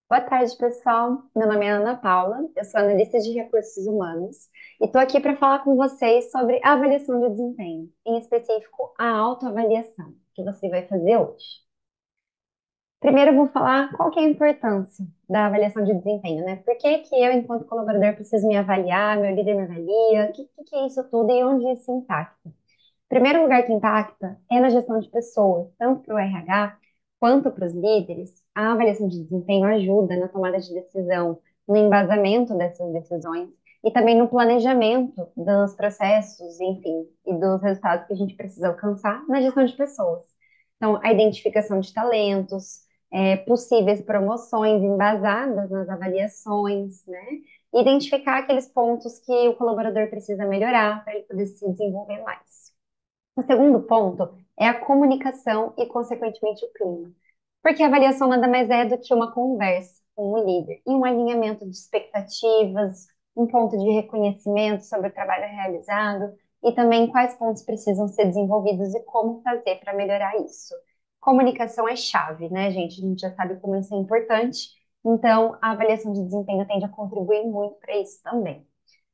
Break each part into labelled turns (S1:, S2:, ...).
S1: Boa tarde, pessoal. Meu nome é Ana Paula, eu sou analista de recursos humanos e estou aqui para falar com vocês sobre a avaliação de desempenho, em específico a autoavaliação que você vai fazer hoje. Primeiro, eu vou falar qual que é a importância da avaliação de desempenho, né? Por que que eu, enquanto colaborador, preciso me avaliar, meu líder me avalia, o que é isso tudo e onde isso impacta? Primeiro lugar que impacta é na gestão de pessoas, tanto para o RH quanto para os líderes. A avaliação de desempenho ajuda na tomada de decisão, no embasamento dessas decisões e também no planejamento dos processos, enfim, e dos resultados que a gente precisa alcançar na gestão de pessoas. Então, a identificação de talentos, possíveis promoções embasadas nas avaliações, né? Identificar aqueles pontos que o colaborador precisa melhorar para ele poder se desenvolver mais. O segundo ponto é a comunicação e, consequentemente, o clima. Porque a avaliação nada mais é do que uma conversa com o líder e um alinhamento de expectativas, um ponto de reconhecimento sobre o trabalho realizado e também quais pontos precisam ser desenvolvidos e como fazer para melhorar isso. Comunicação é chave, né, gente? A gente já sabe como isso é importante, então a avaliação de desempenho tende a contribuir muito para isso também.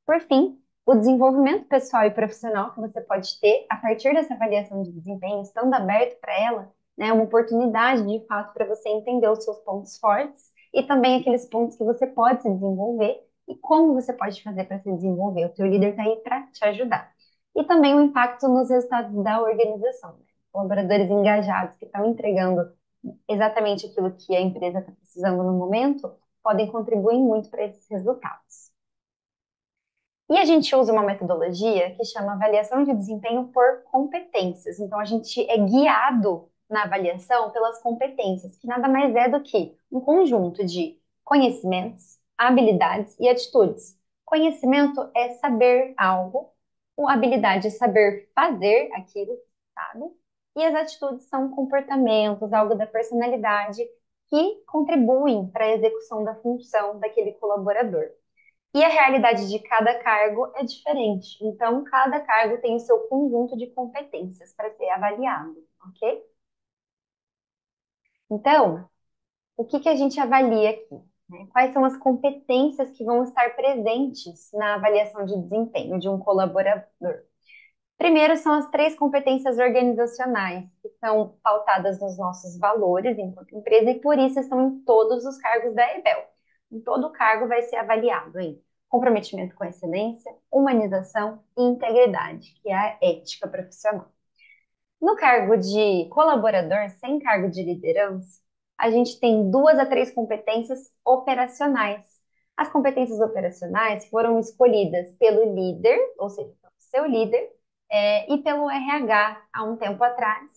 S1: Por fim, o desenvolvimento pessoal e profissional que você pode ter a partir dessa avaliação de desempenho, estando aberto para ela, né, é uma oportunidade de fato para você entender os seus pontos fortes e também aqueles pontos que você pode se desenvolver e como você pode fazer para se desenvolver. O teu líder está aí para te ajudar. E também o impacto nos resultados da organização, né? Colaboradores engajados que estão entregando exatamente aquilo que a empresa está precisando no momento podem contribuir muito para esses resultados. E a gente usa uma metodologia que chama avaliação de desempenho por competências. Então, a gente é guiado na avaliação pelas competências, que nada mais é do que um conjunto de conhecimentos, habilidades e atitudes. Conhecimento é saber algo, a habilidade é saber fazer aquilo, sabe? E as atitudes são comportamentos, algo da personalidade que contribuem para a execução da função daquele colaborador. E a realidade de cada cargo é diferente. Então, cada cargo tem o seu conjunto de competências para ser avaliado, ok? Então, o que que a gente avalia aqui, né? Quais são as competências que vão estar presentes na avaliação de desempenho de um colaborador? Primeiro são as três competências organizacionais, que são pautadas nos nossos valores enquanto empresa e por isso estão em todos os cargos da EBEL. Em todo cargo vai ser avaliado em comprometimento com a excelência, humanização e integridade, que é a ética profissional. No cargo de colaborador, sem cargo de liderança, a gente tem duas a três competências operacionais. As competências operacionais foram escolhidas pelo líder, ou seja, pelo seu líder, e pelo RH há um tempo atrás,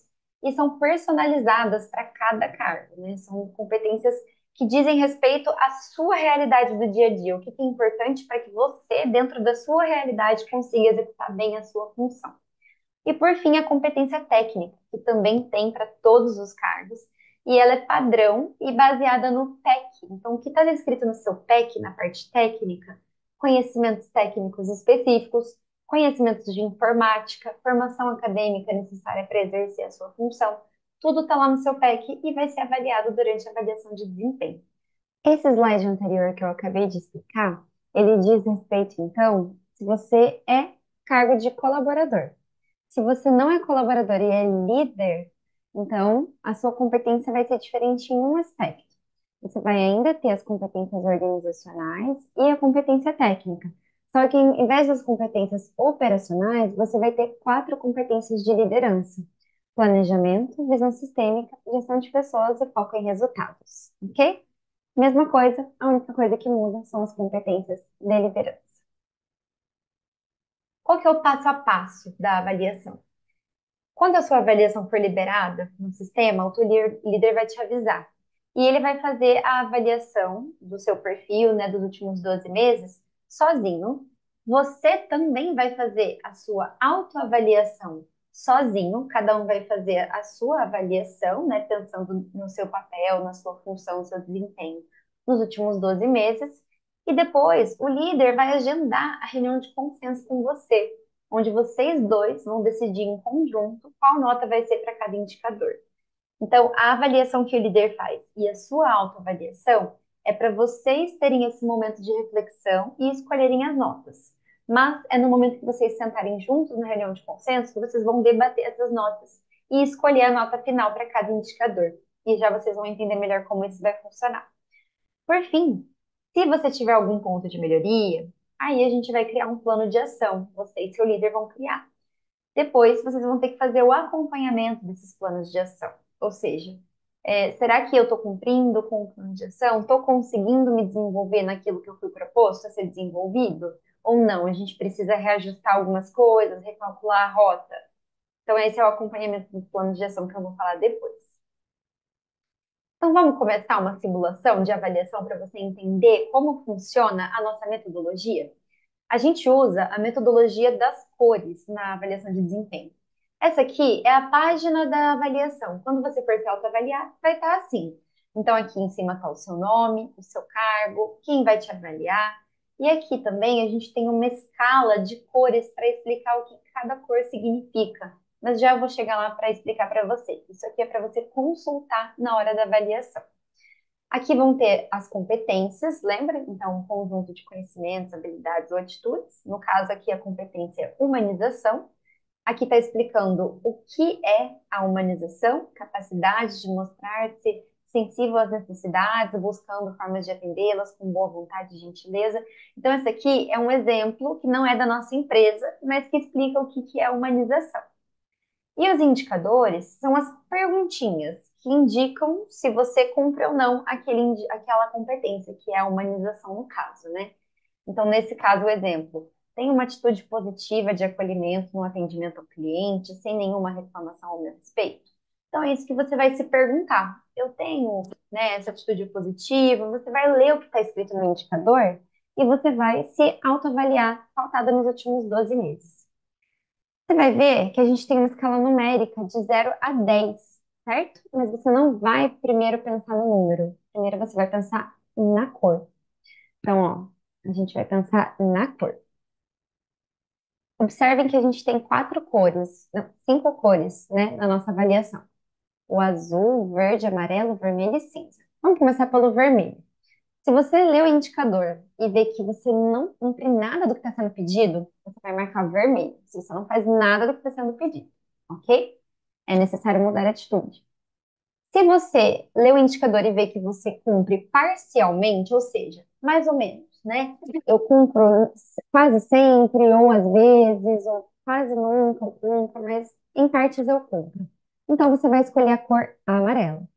S1: e são personalizadas para cada cargo, né? São competências que dizem respeito à sua realidade do dia a dia, o que é importante para que você, dentro da sua realidade, consiga executar bem a sua função. E por fim, a competência técnica, que também tem para todos os cargos, e ela é padrão e baseada no PEC. Então, o que está descrito no seu PEC, na parte técnica, conhecimentos técnicos específicos, conhecimentos de informática, formação acadêmica necessária para exercer a sua função, tudo está lá no seu PEC e vai ser avaliado durante a avaliação de desempenho. Esse slide anterior que eu acabei de explicar, ele diz respeito, então, se você é cargo de colaborador. Se você não é colaborador e é líder, então a sua competência vai ser diferente em um aspecto. Você vai ainda ter as competências organizacionais e a competência técnica. Só que em vez das competências operacionais, você vai ter quatro competências de liderança: planejamento, visão sistêmica, gestão de pessoas e foco em resultados. Ok? Mesma coisa, a única coisa que muda são as competências de liderança. Qual que é o passo a passo da avaliação? Quando a sua avaliação for liberada no sistema, o teu líder vai te avisar. E ele vai fazer a avaliação do seu perfil, né, dos últimos 12 meses, sozinho. Você também vai fazer a sua autoavaliação sozinho. Cada um vai fazer a sua avaliação, né, pensando no seu papel, na sua função, no seu desempenho nos últimos 12 meses. E depois, o líder vai agendar a reunião de consenso com você, onde vocês dois vão decidir em conjunto qual nota vai ser para cada indicador. Então, a avaliação que o líder faz e a sua autoavaliação é para vocês terem esse momento de reflexão e escolherem as notas. Mas é no momento que vocês sentarem juntos na reunião de consenso que vocês vão debater essas notas e escolher a nota final para cada indicador. E já vocês vão entender melhor como isso vai funcionar. Por fim, se você tiver algum ponto de melhoria, aí a gente vai criar um plano de ação. Você e seu líder vão criar. Depois, vocês vão ter que fazer o acompanhamento desses planos de ação. Ou seja, será que eu estou cumprindo com o plano de ação? Estou conseguindo me desenvolver naquilo que eu fui proposto a ser desenvolvido? Ou não? A gente precisa reajustar algumas coisas, recalcular a rota. Então, esse é o acompanhamento dos planos de ação que eu vou falar depois. Então, vamos começar uma simulação de avaliação para você entender como funciona a nossa metodologia? A gente usa a metodologia das cores na avaliação de desempenho. Essa aqui é a página da avaliação. Quando você for se autoavaliar, vai estar assim. Então, aqui em cima está o seu nome, o seu cargo, quem vai te avaliar. E aqui também a gente tem uma escala de cores para explicar o que cada cor significa. Mas já vou chegar lá para explicar para você. Isso aqui é para você consultar na hora da avaliação. Aqui vão ter as competências, lembra? Então, um conjunto de conhecimentos, habilidades ou atitudes. No caso aqui, a competência é humanização. Aqui está explicando o que é a humanização, capacidade de mostrar-se sensível às necessidades, buscando formas de atendê-las com boa vontade e gentileza. Então, esse aqui é um exemplo que não é da nossa empresa, mas que explica o que é a humanização. E os indicadores são as perguntinhas que indicam se você cumpre ou não aquela competência, que é a humanização no caso, né? Então, nesse caso, o exemplo, tem uma atitude positiva de acolhimento no atendimento ao cliente, sem nenhuma reclamação ao meu respeito? Então, é isso que você vai se perguntar. Eu tenho, né, essa atitude positiva, você vai ler o que está escrito no indicador e você vai se autoavaliar, pautada nos últimos 12 meses. Você vai ver que a gente tem uma escala numérica de 0 a 10, certo? Mas você não vai primeiro pensar no número. Primeiro você vai pensar na cor. Então, ó, a gente vai pensar na cor. Observem que a gente tem 4 cores, não, 5 cores, né, na nossa avaliação. O azul, o verde, amarelo, o vermelho e cinza. Vamos começar pelo vermelho. Se você lê o indicador e vê que você não cumpre nada do que está sendo pedido, você vai marcar vermelho. Se você não faz nada do que está sendo pedido, ok? É necessário mudar a atitude. Se você lê o indicador e vê que você cumpre parcialmente, ou seja, mais ou menos, né? Eu cumpro quase sempre, ou às vezes, ou quase nunca eu cumpro, mas em partes eu cumpro. Então você vai escolher a cor amarela.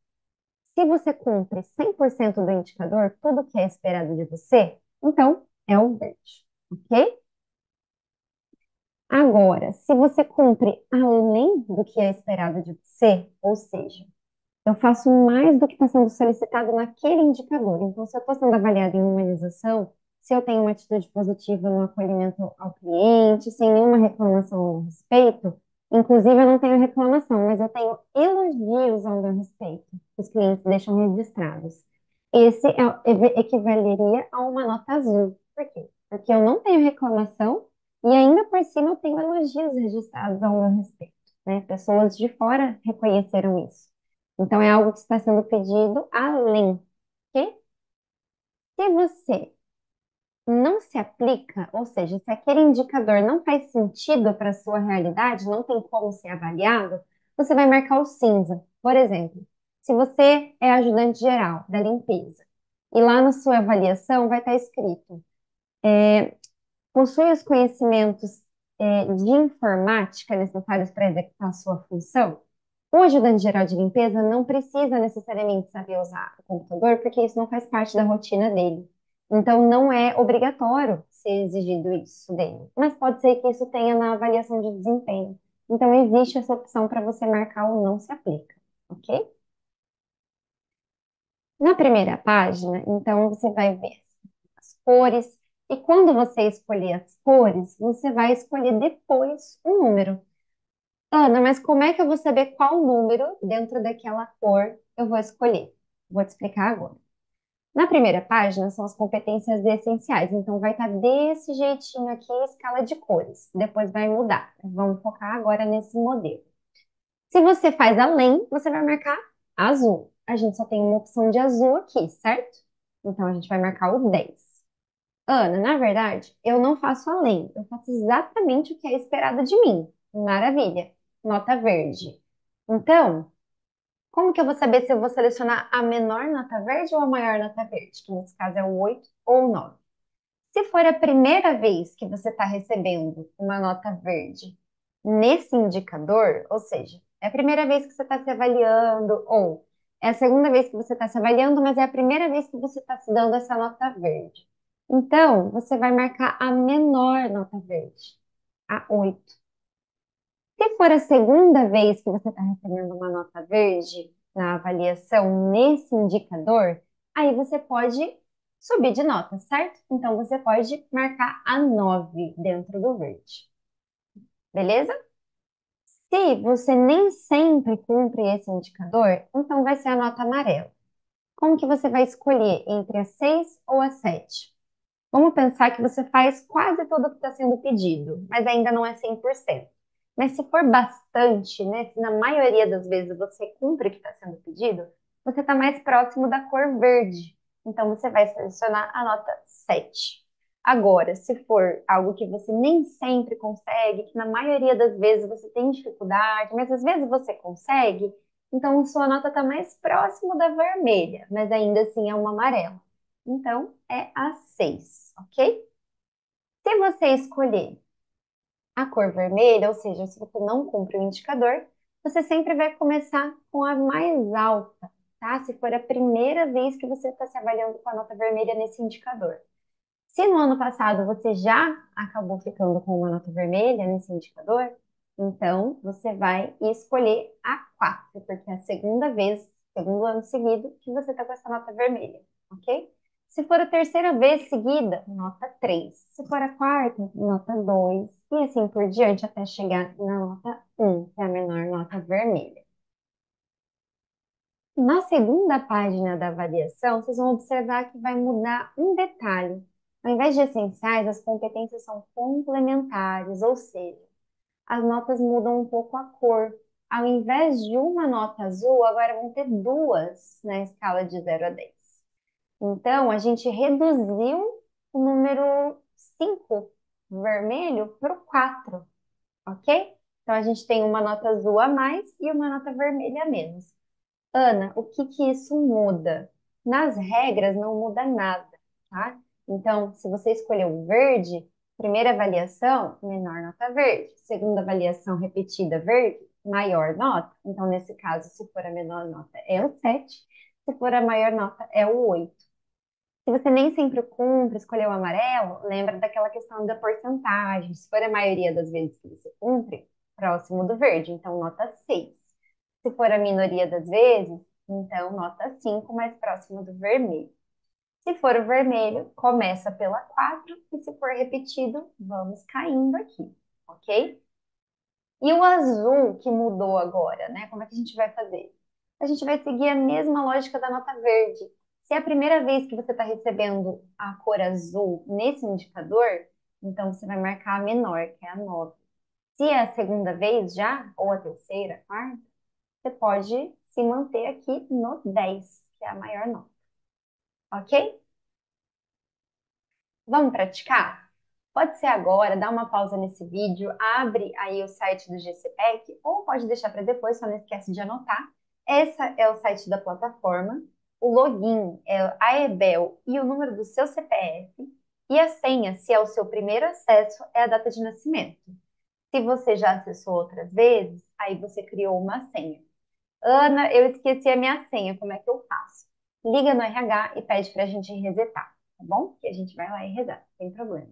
S1: Se você cumpre 100% do indicador, tudo que é esperado de você, então é o verde, ok? Agora, se você cumpre além do que é esperado de você, ou seja, eu faço mais do que está sendo solicitado naquele indicador. Então, se eu estou sendo avaliada em humanização, se eu tenho uma atitude positiva no acolhimento ao cliente, sem nenhuma reclamação ao meu respeito, inclusive eu não tenho reclamação, mas eu tenho elogios ao meu respeito, que os clientes deixam registrados. Esse equivaleria a uma nota azul. Por quê? Porque eu não tenho reclamação e ainda por cima eu tenho elogios registrados ao meu respeito, né? Pessoas de fora reconheceram isso. Então, é algo que está sendo pedido além, ok? Se você não se aplica, ou seja, se aquele indicador não faz sentido para a sua realidade, não tem como ser avaliado, você vai marcar o cinza. Por exemplo, se você é ajudante geral da limpeza e lá na sua avaliação vai estar escrito, possui os conhecimentos, de informática necessários para executar a sua função? O ajudante geral de limpeza não precisa necessariamente saber usar o computador, porque isso não faz parte da rotina dele. Então, não é obrigatório ser exigido isso dele. Mas pode ser que isso tenha na avaliação de desempenho. Então, existe essa opção para você marcar o não se aplica, ok? Na primeira página, então, você vai ver as cores. E quando você escolher as cores, você vai escolher depois o número. Ana, mas como é que eu vou saber qual número dentro daquela cor eu vou escolher? Vou te explicar agora. Na primeira página são as competências essenciais, então vai estar desse jeitinho aqui a escala de cores. Depois vai mudar. Vamos focar agora nesse modelo. Se você faz além, você vai marcar azul. A gente só tem uma opção de azul aqui, certo? Então, a gente vai marcar o 10. Ana, na verdade, eu não faço além. Eu faço exatamente o que é esperado de mim. Maravilha. Nota verde. Então, como que eu vou saber se eu vou selecionar a menor nota verde ou a maior nota verde? Que nesse caso é o 8 ou o 9. Se for a primeira vez que você está recebendo uma nota verde nesse indicador, ou seja, é a primeira vez que você está se avaliando, ou é a segunda vez que você está se avaliando, mas é a primeira vez que você está se dando essa nota verde. Então, você vai marcar a menor nota verde, a 8. Se for a segunda vez que você está recebendo uma nota verde na avaliação nesse indicador, aí você pode subir de nota, certo? Então você pode marcar a 9 dentro do verde, beleza? Se você nem sempre cumpre esse indicador, então vai ser a nota amarela. Como que você vai escolher entre a 6 ou a 7? Vamos pensar que você faz quase tudo o que está sendo pedido, mas ainda não é 100%. Mas se for bastante, né, se na maioria das vezes você cumpre o que está sendo pedido, você está mais próximo da cor verde. Então você vai selecionar a nota 7. Agora, se for algo que você nem sempre consegue, que na maioria das vezes você tem dificuldade, mas às vezes você consegue, então sua nota está mais próximo da vermelha, mas ainda assim é uma amarela. Então, é a 6, ok? Se você escolher a cor vermelha, ou seja, se você não cumpre o indicador, você sempre vai começar com a mais alta, tá? Se for a primeira vez que você está se avaliando com a nota vermelha nesse indicador. Se no ano passado você já acabou ficando com uma nota vermelha nesse indicador, então você vai escolher a 4, porque é a segunda vez, segundo ano seguido, que você está com essa nota vermelha, ok? Se for a terceira vez seguida, nota 3. Se for a quarta, nota 2. E assim por diante até chegar na nota 1, que é a menor nota vermelha. Na segunda página da avaliação, vocês vão observar que vai mudar um detalhe. Ao invés de essenciais, as competências são complementares, ou seja, as notas mudam um pouco a cor. Ao invés de uma nota azul, agora vão ter duas na escala de 0 a 10. Então, a gente reduziu o número 5 vermelho para o 4, ok? Então, a gente tem uma nota azul a mais e uma nota vermelha a menos. Ana, o que que isso muda? Nas regras não muda nada, tá? Então, se você escolheu o verde, primeira avaliação, menor nota verde. Segunda avaliação repetida verde, maior nota. Então, nesse caso, se for a menor nota, é o 7. Se for a maior nota, é o 8. Se você nem sempre cumpre, escolheu o amarelo, lembra daquela questão da porcentagem. Se for a maioria das vezes que você cumpre, próximo do verde, então nota 6. Se for a minoria das vezes, então nota 5, mais próximo do vermelho. Se for o vermelho, começa pela 4 e se for repetido, vamos caindo aqui, ok? E o azul que mudou agora, né? Como é que a gente vai fazer? A gente vai seguir a mesma lógica da nota verde. Se é a primeira vez que você está recebendo a cor azul nesse indicador, então você vai marcar a menor, que é a 9. Se é a segunda vez já, ou a terceira, a quarta, você pode se manter aqui no 10, que é a maior nota, ok? Vamos praticar? Pode ser agora, dá uma pausa nesse vídeo, abre aí o site do GCPEC ou pode deixar para depois, só não esquece de anotar. Esse é o site da plataforma, o login é a AEBEL e o número do seu CPF e a senha, se é o seu primeiro acesso, é a data de nascimento. Se você já acessou outras vezes, aí você criou uma senha. Ana, eu esqueci a minha senha, como é que eu faço? Liga no RH e pede para a gente resetar, tá bom? Que a gente vai lá e reseta, sem problema.